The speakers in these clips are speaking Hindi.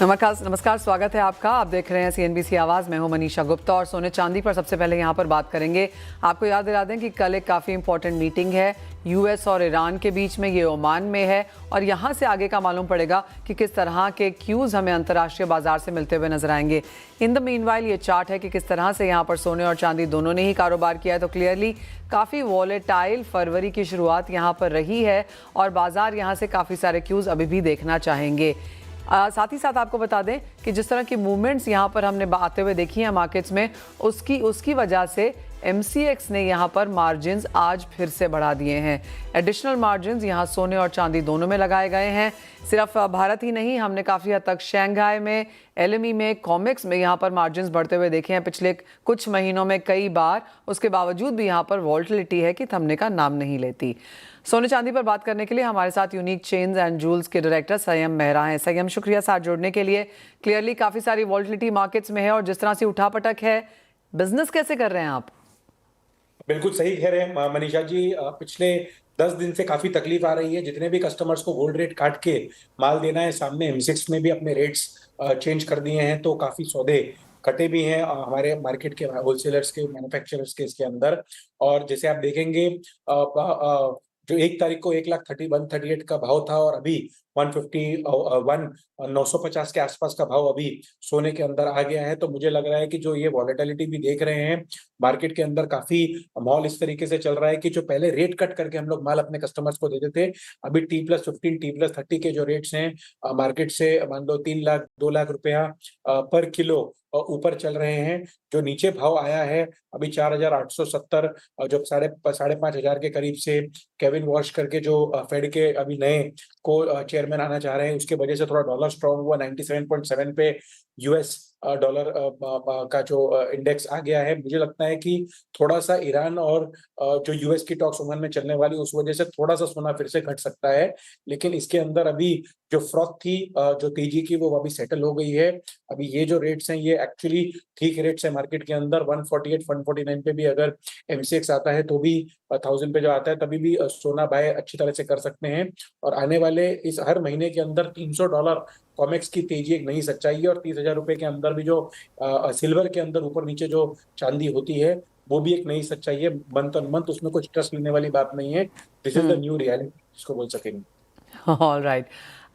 नमस्कार नमस्कार, स्वागत है आपका। आप देख रहे हैं CNBC आवाज़। मैं हूं मनीषा गुप्ता और सोने चांदी पर सबसे पहले यहां पर बात करेंगे। आपको याद दिला दें कि कल एक काफ़ी इंपॉर्टेंट मीटिंग है US और ईरान के बीच में, ये ओमान में है और यहां से आगे का मालूम पड़ेगा कि किस तरह के क्यूज़ हमें अंतर्राष्ट्रीय बाजार से मिलते हुए नजर आएंगे। इन द मीनवाइल ये चार्ट है कि किस तरह से यहाँ पर सोने और चांदी दोनों ने ही कारोबार किया है। तो क्लियरली काफ़ी वॉलेटाइल फरवरी की शुरुआत यहाँ पर रही है और बाजार यहाँ से काफ़ी सारे क्यूज़ अभी भी देखना चाहेंगे। साथ ही साथ आपको बता दें कि जिस तरह की मूवमेंट्स यहाँ पर हमने आते हुए देखी हैं मार्केट्स में, उसकी वजह से MCX ने यहाँ पर मार्जिन्स आज फिर से बढ़ा दिए हैं। एडिशनल मार्जिन्स यहाँ सोने और चांदी दोनों में लगाए गए हैं। सिर्फ भारत ही नहीं, हमने काफ़ी हद तक शंघाई में, LME में, कॉमेक्स में यहाँ पर मार्जिन्स बढ़ते हुए देखे हैं पिछले कुछ महीनों में कई बार। उसके बावजूद भी यहाँ पर वॉल्टिलिटी है कि थमने का नाम नहीं लेती। सोने चांदी पर बात करने के लिए हमारे साथ यूनिक चेन्स एंड जूल्स के डायरेक्टर संयम मेहरा हैं। संयम, शुक्रिया साथ जुड़ने के लिए। क्लियरली काफ़ी सारी वॉल्टिलिटी मार्केट्स में है और जिस तरह से उठापटक है, बिजनेस कैसे कर रहे हैं आप? बिल्कुल सही कह रहे हैं मनीषा जी। पिछले 10 दिन से काफी तकलीफ आ रही है। जितने भी कस्टमर्स को गोल्ड रेट काट के माल देना है, सामने M6 ने भी अपने रेट्स चेंज कर दिए हैं, तो काफी सौदे कटे भी हैं हमारे मार्केट के होलसेलर्स के, मैन्युफैक्चरर्स के इसके अंदर। और जैसे आप देखेंगे जो 1 तारीख को 1,30,138 का भाव था और अभी 950 के आसपास का भाव अभी सोने के अंदर आ गया है। तो मुझे लग रहा है कि जो ये वॉलेटिलिटी भी देख रहे हैं मार्केट के अंदर, काफी माहौल इस तरीके से चल रहा है कि जो पहले रेट कट करके हम लोग माल अपने कस्टमर्स को देते थे, अभी T+15 T+30 के जो रेट्स हैं मार्केट से, मान लो 3 लाख 2 लाख रुपया पर किलो ऊपर चल रहे हैं। जो नीचे भाव आया है अभी 4,870, जो साढ़े 5,500 के करीब से केविन वॉश करके जो फेड के अभी नए को चेयरमैन आना चाह रहे हैं, उसके वजह से थोड़ा डॉलर स्ट्रांग हुआ। 97.7 पे US डॉलर का जो इंडेक्स आ गया है। मुझे लगता है कि थोड़ा सा ईरान और जो US की टॉक्स ओमान में चलने वाली, उस वजह से थोड़ा सा सोना फिर से घट सकता है। लेकिन इसके अंदर अभी जो फ्रॉथ थी, जो तेजी की, वो अभी सेटल हो गई है। अभी ये जो रेट्स हैं ये एक्चुअली ठीक रेट्स है मार्केट के अंदर। 148 149 पे भी अगर MCX आता है तो भी 1000 पे जो आता है तभी भी सोना बाय अच्छी तरह से कर सकते हैं। और आने वाले इस हर महीने के अंदर $300 कॉमेक्स की तेजी एक नई सच्चाई है। और 30,000 रुपए के अंदर भी जो सिल्वर के अंदर ऊपर नीचे जो चांदी होती है, वो भी एक नई सच्चाई है। मंथ ऑन मंथ उसमें कुछ ट्रस्ट लेने वाली बात नहीं है। This is the new reality, इसको बोल सकेंगे। All right.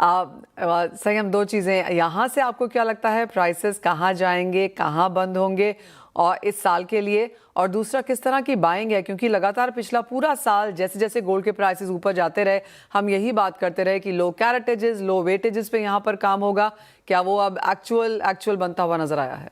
संयम, दो चीज़ें यहाँ से आपको क्या लगता है, प्राइसेस कहाँ जाएंगे, कहाँ बंद होंगे और इस साल के लिए? और दूसरा, किस तरह की बाइंग है? क्योंकि लगातार पिछला पूरा साल जैसे जैसे गोल्ड के प्राइसेस ऊपर जाते रहे, हम यही बात करते रहे कि लो कैरेटेजेस, लो वेटेजेस पे यहाँ पर काम होगा। क्या वो अब एक्चुअल बनता हुआ नजर आया है?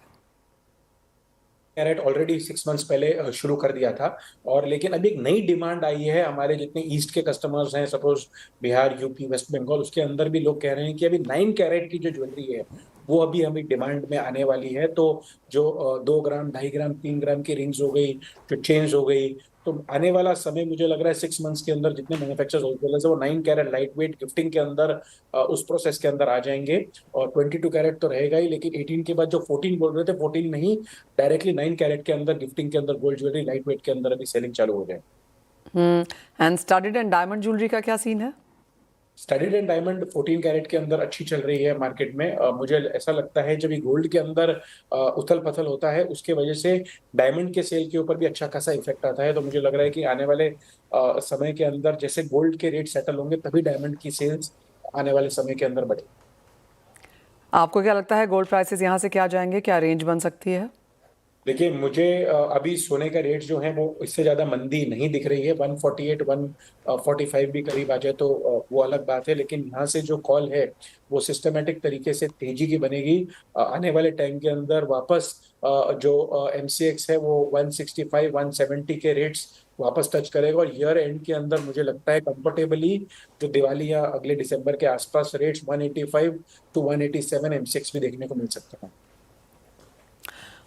कैरेट ऑलरेडी 6 मंथ्स पहले शुरू कर दिया था। और लेकिन अभी एक नई डिमांड आई है हमारे जितने ईस्ट के कस्टमर्स हैं, सपोज बिहार, यूपी, वेस्ट बंगाल, उसके अंदर भी लोग कह रहे हैं कि अभी 9 कैरेट की जो ज्वेलरी है वो अभी हमें डिमांड में आने वाली है। तो जो 2 ग्राम, 2.5 ग्राम, 3 ग्राम की रिंग्स हो गई, जो चेन्स हो गई, तो आने वाला समय मुझे लग रहा है 6 मंथ्स के अंदर जितने मैन्युफैक्चरर्स होलसेलर्स है वो 9 कैरेट लाइट वेट गिफ्टिंग के अंदर उस प्रोसेस के अंदर आ जाएंगे। और 22 कैरेट तो रहेगा ही, लेकिन 18 के बाद जो 14 बोल रहे थे, 14 नहीं, डायरेक्टली 9 कैरेट के अंदर गिफ्टिंग के अंदर गोल्ड ज्वेलरी लाइट वेट के अंदर अभी सेलिंग चालू हो जाए। And studded and diamond jewellery का क्या सीन है? स्टडीड एंड डायमंड 14 कैरेट के अंदर अच्छी चल रही है मार्केट में। मुझे ऐसा लगता है जब ये गोल्ड के अंदर उथल पथल होता है, उसके वजह से डायमंड के सेल के ऊपर भी अच्छा खासा इफेक्ट आता है। तो मुझे लग रहा है कि आने वाले समय के अंदर जैसे गोल्ड के रेट सेटल होंगे, तभी डायमंड की सेल्स आने वाले समय के अंदर बढ़ेगी। आपको क्या लगता है गोल्ड प्राइसेस यहाँ से क्या जाएंगे, क्या रेंज बन सकती है? देखिए, मुझे अभी सोने का रेट जो है वो इससे ज्यादा मंदी नहीं दिख रही है। 148 145 भी करीब आ जाए तो वो अलग बात है। लेकिन यहाँ से जो कॉल है वो सिस्टमेटिक तरीके से तेजी की बनेगी। आने वाले टाइम के अंदर वापस जो MCX है वो 165 170 के रेट्स वापस टच करेगा। और ईयर एंड के अंदर मुझे लगता है कंफर्टेबली जो दिवाली या अगले दिसंबर के आसपास रेट्स 185 to 187 MCX भी देखने को मिल सकता है।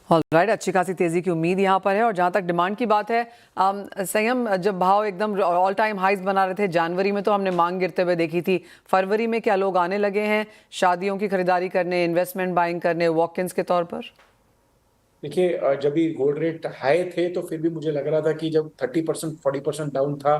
ऑलराइट, अच्छी खासी तेजी की उम्मीद यहाँ पर है। और जहाँ तक डिमांड की बात है, संयम, जब भाव एकदम ऑल टाइम हाइज बना रहे थे जनवरी में, तो हमने मांग गिरते हुए देखी थी। फरवरी में क्या लोग आने लगे हैं शादियों की खरीदारी करने, इन्वेस्टमेंट बाइंग करने, वॉक-इन्स के तौर पर? देखिए, जब भी गोल्ड रेट हाई थे तो फिर भी मुझे लग रहा था कि जब 30% 40% डाउन था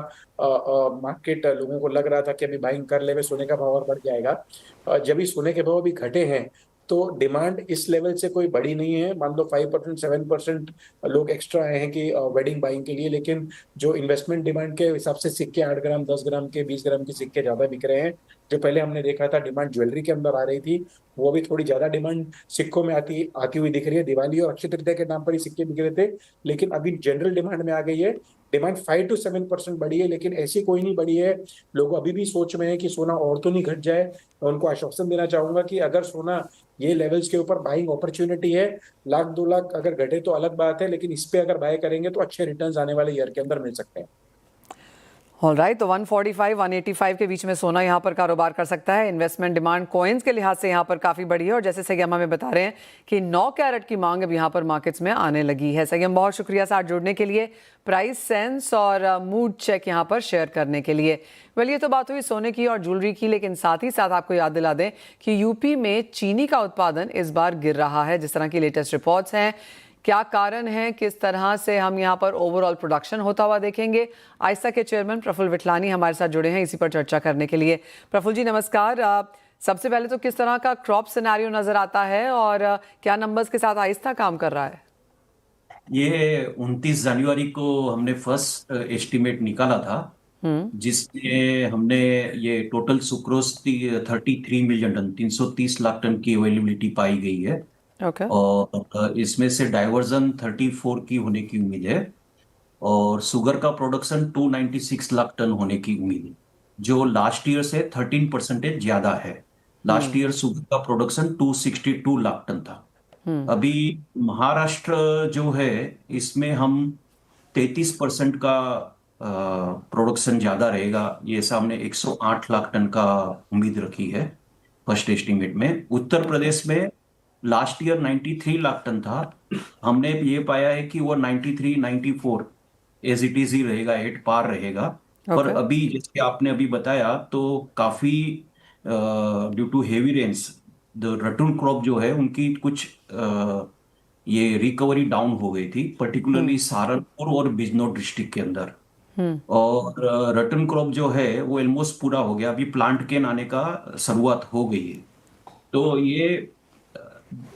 मार्केट, लोगों को लग रहा था कि अभी बाइंग कर ले, सोने का भाव और बढ़ जाएगा। जब भी सोने के भाव अभी घटे हैं तो डिमांड इस लेवल से कोई बड़ी नहीं है। मान लो 5% 7% लोग एक्स्ट्रा आए हैं कि वेडिंग बाइंग के लिए, लेकिन जो इन्वेस्टमेंट डिमांड के हिसाब से सिक्के 8 ग्राम 10 ग्राम के 20 ग्राम के सिक्के ज्यादा बिक रहे हैं। जो पहले हमने देखा था डिमांड ज्वेलरी के अंदर आ रही थी, वो भी थोड़ी ज्यादा डिमांड सिक्कों में आती आती हुई दिख रही है। दिवाली और अक्षय तृतीया के नाम पर ही सिक्के बिक रहे थे, लेकिन अभी जनरल डिमांड में आ गई है। डिमांड 5 to 7% बढ़ी है, लेकिन ऐसी कोई नहीं बढ़ी है। लोग अभी भी सोच में है कि सोना और तो नहीं घट जाए। मैं उनको आश्वासन देना चाहूंगा कि अगर सोना ये लेवल्स के ऊपर बाइंग अपॉर्चुनिटी है, 1 लाख 2 लाख अगर घटे तो अलग बात है, लेकिन इस पे अगर बाय करेंगे तो अच्छे रिटर्न्स आने वाले ईयर के अंदर मिल सकते हैं। ऑलराइट, तो 145 185 के बीच में सोना यहाँ पर कारोबार कर सकता है। इन्वेस्टमेंट डिमांड कॉइन्स के लिहाज से यहाँ पर काफ़ी बड़ी है और जैसे सैयम हमें बता रहे हैं कि 9 कैरेट की मांग अब यहाँ पर मार्केट्स में आने लगी है। सैयम, बहुत शुक्रिया साथ जुड़ने के लिए, प्राइस सेंस और मूड चेक यहाँ पर शेयर करने के लिए। वेल, ये तो बात हुई सोने की और ज्वेलरी की, लेकिन साथ ही साथ आपको याद दिला दें कि यूपी में चीनी का उत्पादन इस बार गिर रहा है, जिस तरह की लेटेस्ट रिपोर्ट्स हैं। क्या कारण है, किस तरह से हम यहाँ पर ओवरऑल प्रोडक्शन होता हुआ देखेंगे। आइसा के चेयरमैन प्रफुल्ल विठलानी हमारे साथ जुड़े हैं इसी पर चर्चा करने के लिए। प्रफुल्ल जी नमस्कार। सबसे पहले तो किस तरह का क्रॉप सिनेरियो नजर आता है और क्या नंबर्स के साथ आइस्ता काम कर रहा है? ये 29 जनवरी को हमने फर्स्ट एस्टिमेट निकाला था, जिसमें हमने ये total sucrose 33 million ton 330 lakh ton की अवेलेबिलिटी पाई गई है। ओके। और इसमें से डाइवर्जन 34 की होने की उम्मीद है और शुगर का प्रोडक्शन 296 लाख टन होने की उम्मीद है, जो लास्ट ईयर से 13% ज्यादा है। लास्ट ईयर शुगर का प्रोडक्शन 262 लाख टन था। अभी महाराष्ट्र जो है इसमें हम 33% का प्रोडक्शन ज्यादा रहेगा, ये सामने 108 लाख टन का उम्मीद रखी है फर्स्ट एस्टिमेट में। उत्तर प्रदेश में लास्ट ईयर 93 लाख टन था, हमने ये पाया है कि वो 93 94 एज इट इज ही रहेगा, एट पार रहेगा। पर अभी जैसे आपने अभी बताया तो काफी due to heavy rains the ratoon crop जो है उनकी कुछ ये रिकवरी डाउन हो गई थी, पर्टिकुलरली सहारनपुर और बिजनौर डिस्ट्रिक्ट के अंदर। और रटन क्रॉप जो है वो ऑलमोस्ट पूरा हो गया, अभी प्लांट केन आने का शुरुआत हो गई है। तो ये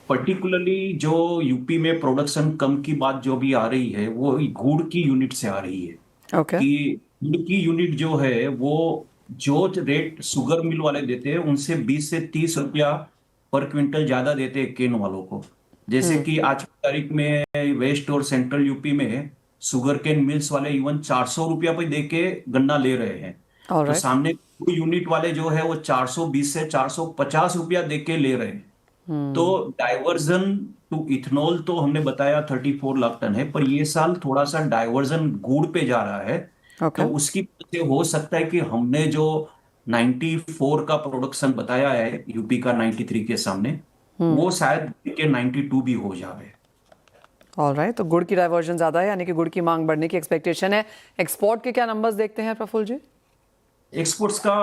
पर्टिकुलरली जो यूपी में प्रोडक्शन कम की बात जो भी आ रही है वो गुड़ की यूनिट से आ रही है। कि गुड़ की यूनिट जो है वो जो रेट शुगर मिल वाले देते हैं उनसे 20 से 30 रुपया पर क्विंटल ज्यादा देते हैं केन वालों को। जैसे कि आज की तारीख में वेस्ट और सेंट्रल यूपी में शुगर केन मिल्स वाले इवन 400 रुपया पे दे के गन्ना ले रहे हैं। तो सामने यूनिट वाले जो है वो 420 से 450 रुपया दे के ले रहे हैं। तो डाइवर्जन टू इथेनॉल तो हमने बताया 34 लाख टन है, पर ये साल थोड़ा सा डाइवर्जन गुड़ पे जा रहा है। तो उसकी वजह से हो सकता है कि हमने जो 94 का प्रोडक्शन बताया है यूपी का 93 के सामने, वो शायद के 92 भी हो जाए। ऑलराइट, तो गुड़ की डाइवर्जन ज्यादा है, यानी कि गुड़ की मांग बढ़ने की एक्सपेक्टेशन है। एक्सपोर्ट के क्या नंबर्स देखते हैं प्रफुल्ल जी? एक्सपोर्ट्स का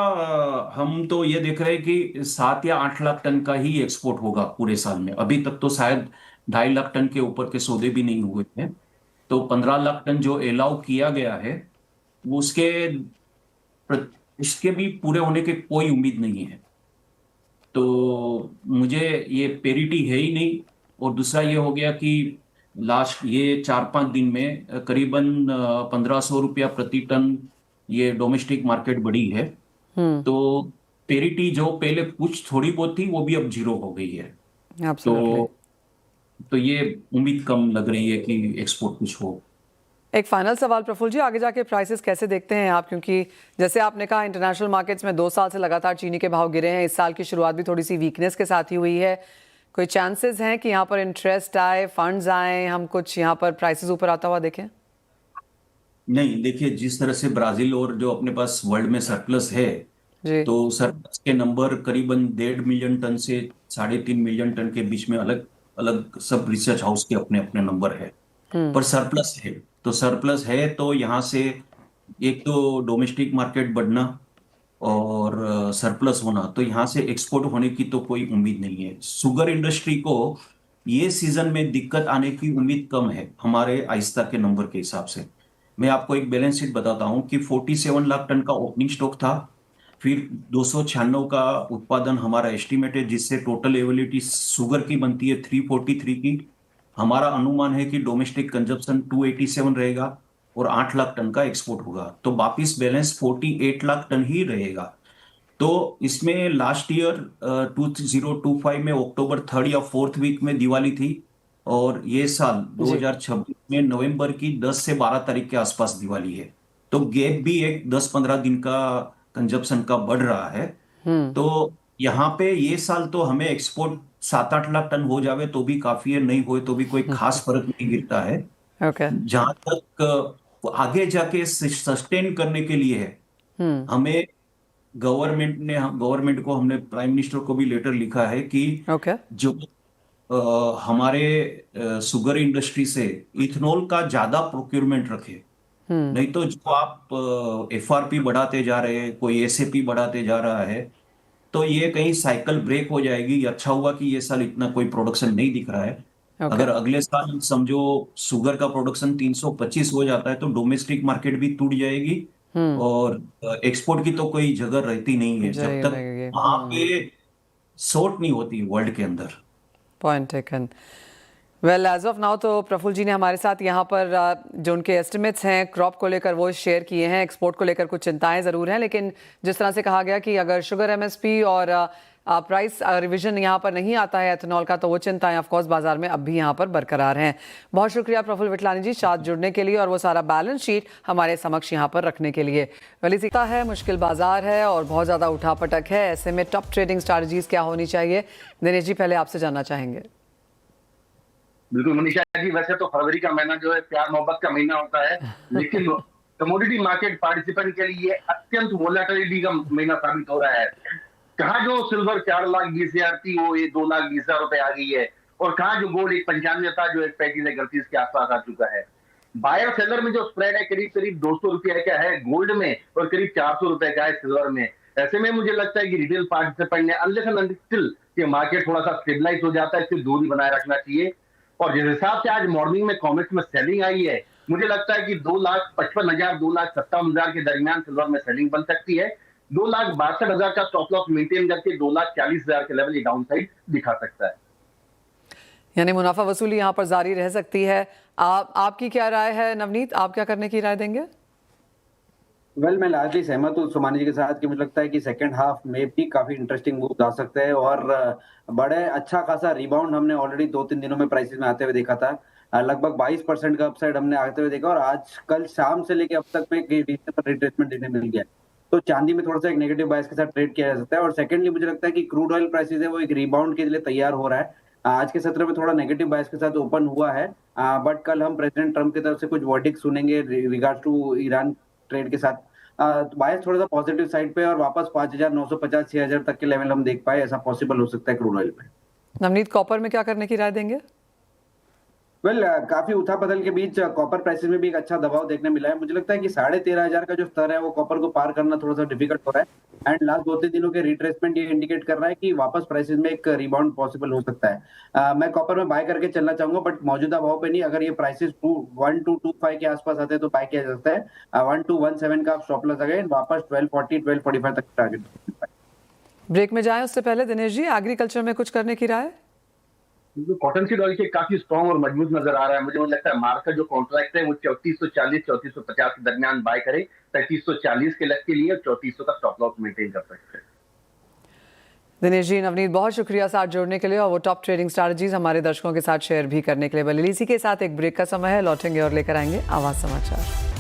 हम तो ये देख रहे हैं कि 7 या 8 लाख टन का ही एक्सपोर्ट होगा पूरे साल में। अभी तक तो शायद 2.5 लाख टन के ऊपर के सौदे भी नहीं हुए हैं। तो 15 लाख टन जो अलाउ किया गया है वो उसके भी पूरे होने की कोई उम्मीद नहीं है। तो मुझे ये पेरिटी है ही नहीं। और दूसरा ये हो गया कि लास्ट ये 4-5 दिन में करीबन 1500 रुपया प्रति टन ये डोमेस्टिक मार्केट बढ़ी है। तो पेरिटी जो पहले कुछ थोड़ी बहुत थी वो भी अब जीरो हो गई है। तो ये उम्मीद कम लग रही है कि एक्सपोर्ट कुछ हो। एक फाइनल सवाल प्रफुल्ल जी, आगे जाके प्राइसेस कैसे देखते हैं आप? क्योंकि जैसे आपने कहा इंटरनेशनल मार्केट्स में 2 साल से लगातार चीनी के भाव गिरे हैं, इस साल की शुरुआत भी थोड़ी सी वीकनेस के साथ ही हुई है। कोई चांसेस हैं कि यहाँ पर इंटरेस्ट आए, फंड्स आए, हम कुछ यहाँ पर प्राइसेस ऊपर आता हुआ देखें? नहीं, देखिए जिस तरह से ब्राजील और जो अपने पास वर्ल्ड में सरप्लस है, तो सरप्लस के नंबर करीबन 1.5 मिलियन टन से 3.5 मिलियन टन के बीच में अलग अलग सब रिसर्च हाउस के अपने अपने नंबर है। पर सरप्लस है, तो सरप्लस है तो यहाँ से एक तो डोमेस्टिक मार्केट बढ़ना और सरप्लस होना, तो यहाँ से एक्सपोर्ट होने की तो कोई उम्मीद नहीं है। शुगर इंडस्ट्री को ये सीजन में दिक्कत आने की उम्मीद कम है हमारे आइस्ता के नंबर के हिसाब से। मैं आपको एक बैलेंस शीट बताता हूँ कि 47 लाख टन का ओपनिंग स्टॉक था, फिर 296 का उत्पादन हमारा एस्टिमेट है, जिससे टोटल एबिलिटी शुगर की बनती है 343 की। हमारा अनुमान है कि डोमेस्टिक कंजप्शन 287 रहेगा और 8 लाख टन का एक्सपोर्ट होगा, तो वापिस बैलेंस 48 लाख टन ही रहेगा। तो इसमें लास्ट ईयर 2025 में अक्टूबर 3rd या 4th वीक में दिवाली थी, और ये साल जी 2026 में नवंबर की 10 से 12 तारीख के आसपास दिवाली है। तो गैप भी एक 10-15 दिन का कंजप्शन का बढ़ रहा है। तो यहाँ पे ये साल तो हमें एक्सपोर्ट 7-8 लाख टन हो जावे तो भी काफी है, नहीं होए तो भी कोई खास फर्क नहीं गिरता है। ओके जहां तक आगे जाके सस्टेन करने के लिए है, हमें गवर्नमेंट को हमने प्राइम मिनिस्टर को भी लेटर लिखा है कि ओके जो हमारे शुगर इंडस्ट्री से इथेनॉल का ज्यादा प्रोक्योरमेंट रखे। नहीं तो जो आप एफआरपी बढ़ाते जा रहे हैं, कोई एसएपी बढ़ाते जा रहा है, तो ये कहीं साइकिल ब्रेक हो जाएगी। अच्छा हुआ कि ये साल इतना कोई प्रोडक्शन नहीं दिख रहा है। ओके अगर अगले साल समझो शुगर का प्रोडक्शन 325 हो जाता है तो डोमेस्टिक मार्केट भी टूट जाएगी, और एक्सपोर्ट की तो कोई जगह रहती नहीं है जब जय तक लगेगी वहां पे शॉर्ट नहीं होती वर्ल्ड के अंदर। Point taken. Well as of now तो प्रफुल्ल जी ने हमारे साथ यहाँ पर जो उनके एस्टिमेट्स हैं क्रॉप को लेकर वो शेयर किए हैं। एक्सपोर्ट को लेकर कुछ चिंताएं ज़रूर हैं, लेकिन जिस तरह से कहा गया कि अगर शुगर एमएसपी और प्राइस रिवीजन यहाँ पर नहीं आता है एथेनॉल का, तो वो चिंताएं ऑफकोर्स बाजार में अब भी यहाँ पर बरकरार हैं। बहुत शुक्रिया प्रफुल्ल विटलानी जी साथ जुड़ने के लिए और वो सारा बैलेंस शीट हमारे समक्ष यहाँ पर रखने के लिए। वली सीखता है, मुश्किल बाजार है और बहुत ज़्यादा उठापटक है, ऐसे में टॉप ट्रेडिंग स्ट्रैटेजीज क्या होनी चाहिए? दिनेश जी पहले आपसे जानना चाहेंगे। बिल्कुल मनीषा जी, वैसे तो फरवरी का महीना जो है प्यार मोहब्बत का महीना होता है, लेकिन कमोडिटी मार्केट पार्टिसिपेंट के लिए अत्यंत वोलेटिलिटी का महीना साबित हो रहा है। कहाँ जो सिल्वर 4,20,000 थी वो ये 2,20,000 रुपए आ गई है, और कहाँ जो गोल्ड 195 था जो 135 के आसपास आ चुका है। बायर सेलर में जो स्प्रेड है करीब करीब 200 रुपए का है गोल्ड में और करीब 400 रुपए का है सिल्वर में। ऐसे में मुझे लगता है कि रिटेल पार्टिसिपेंट ने अनलेस एंड अनटिल कि मार्केट थोड़ा सा स्टेबलाइज हो जाता है, इससे दूरी बनाए रखना चाहिए। और जिस हिसाब से आज मॉर्निंग में कॉमेक्स में सेलिंग आई है, मुझे लगता है कि 2,55,000 2,57,000 के दरमियान सिल्वर में सेलिंग बन सकती है। 2,62,000 का स्टॉप लॉस मेंटेन करके 2,40,000 के लेवल ये डाउन साइड दिखा सकता है। यानी मुनाफा वसूली यहाँ पर जारी रह सकती है। आपकी क्या राय है नवनीत, आप क्या करने की राय देंगे? मैं लार्जली सहमत हूँ सोमानी जी के साथ कि मुझे लगता है कि सेकंड हाफ में भी काफी इंटरेस्टिंग मूव आ सकते हैं, और बड़े अच्छा खासा रिबाउंड हमने ऑलरेडी 2-3 दिनों में प्राइसेस में आते हुए देखा था। लगभग 22% का अपसाइड हमने आते हुए देखा, और आज कल शाम से लेके अब तक में रीजनेबल रिट्रेसमेंट देखने मिल गया। तो चांदी में थोड़ा सा एक नेगेटिव बायस के साथ ट्रेड किया जा सकता है। और सेकेंडली मुझे लगता है कि क्रूड ऑयल प्राइसेस है वो एक रिबाउंड के लिए तैयार हो रहा है। आज के सत्र में थोड़ा नेगेटिव बायस के साथ ओपन हुआ है, बट कल हम प्रेसिडेंट ट्रम्प की तरफ से कुछ वर्डिक्ट सुनेंगे रिगार्ड्स टू ईरान ट्रेड के साथ। बायस थोड़ा सा पॉजिटिव साइड पे और वापस 5,950-6,000 तक के लेवल हम देख पाए, ऐसा पॉसिबल हो सकता है क्रूड ऑयल में। नवनीत कॉपर में क्या करने की राय देंगे? काफी उथल-पुथल के बीच कॉपर प्राइसेस में भी एक अच्छा दबाव देखने मिला है। मुझे लगता है कि 13,500 का जो स्तर है वो कॉपर को पार करना थोड़ा सा डिफिकल्ट हो रहा है, एंड लास्ट 2-3 दिनों के रिट्रेसमेंट ये इंडिकेट कर रहा है कि वापस प्राइसेस में एक रिबाउंड पॉसिबल हो सकता है। मैं कॉपर में बाय करके चलना चाहूंगा, बट मौजूदा भाव पे नहीं। अगर ये प्राइसेस 1225 के आसपास आते हैं तो बाय किया जा सकता है। 1217 का स्टॉप लॉस अगेन वापस 1240 1245 तक टारगेट। ब्रेक में जाएं उससे पहले दिनेश जी, एग्रीकल्चर में कुछ करने की राय? कॉटन सीड ऑयल के काफी स्ट्रॉन्ग और मजबूत नजर आ रहा है। मुझे लगता है मार्केट जो कॉन्ट्रैक्ट है वो 3440 3450 के दरमियान बाय करे, 3340 के लग के लिए 3400 का स्टॉप लॉस मेंटेन कर सकते हैं। दिनेश जी, नवनीत बहुत शुक्रिया साथ जोड़ने के लिए और वो टॉप ट्रेडिंग स्ट्रैटेजीज हमारे दर्शकों के साथ शेयर भी करने के लिए। बल्कि इसी के साथ एक ब्रेक का समय है, लौटेंगे और लेकर आएंगे आवाज समाचार।